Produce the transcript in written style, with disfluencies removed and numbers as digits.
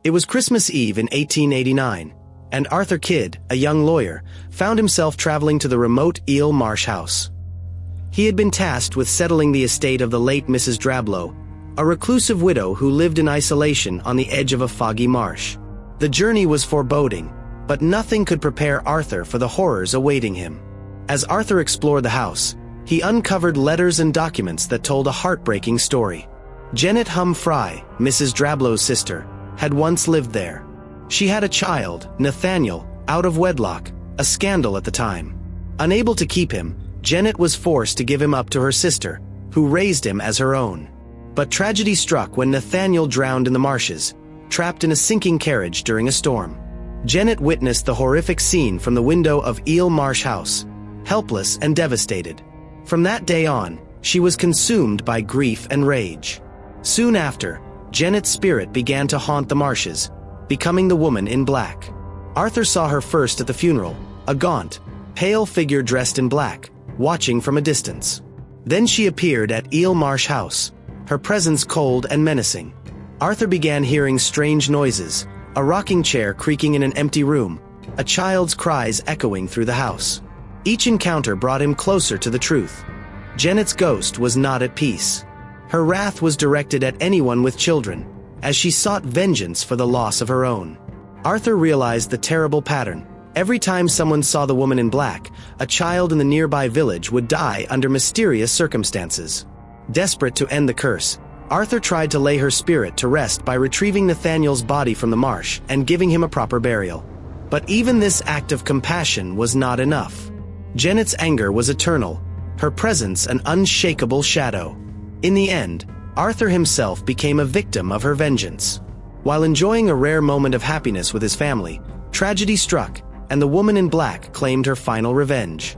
It was Christmas Eve in 1889, and Arthur Kidd, a young lawyer, found himself traveling to the remote Eel Marsh House. He had been tasked with settling the estate of the late Mrs. Drablow, a reclusive widow who lived in isolation on the edge of a foggy marsh. The journey was foreboding, but nothing could prepare Arthur for the horrors awaiting him. As Arthur explored the house, he uncovered letters and documents that told a heartbreaking story. Janet Fry, Mrs. Drablow's sister, had once lived there. She had a child, Nathaniel, out of wedlock, a scandal at the time. Unable to keep him, Janet was forced to give him up to her sister, who raised him as her own. But tragedy struck when Nathaniel drowned in the marshes, trapped in a sinking carriage during a storm. Janet witnessed the horrific scene from the window of Eel Marsh House, helpless and devastated. From that day on, she was consumed by grief and rage. Soon after, Janet's spirit began to haunt the marshes, becoming the woman in black. Arthur saw her first at the funeral, a gaunt, pale figure dressed in black, watching from a distance. Then she appeared at Eel Marsh House, her presence cold and menacing. Arthur began hearing strange noises, a rocking chair creaking in an empty room, a child's cries echoing through the house. Each encounter brought him closer to the truth. Janet's ghost was not at peace. Her wrath was directed at anyone with children, as she sought vengeance for the loss of her own. Arthur realized the terrible pattern. Every time someone saw the woman in black, a child in the nearby village would die under mysterious circumstances. Desperate to end the curse, Arthur tried to lay her spirit to rest by retrieving Nathaniel's body from the marsh and giving him a proper burial. But even this act of compassion was not enough. Janet's anger was eternal, her presence an unshakable shadow. In the end, Arthur himself became a victim of her vengeance. While enjoying a rare moment of happiness with his family, tragedy struck, and the woman in black claimed her final revenge.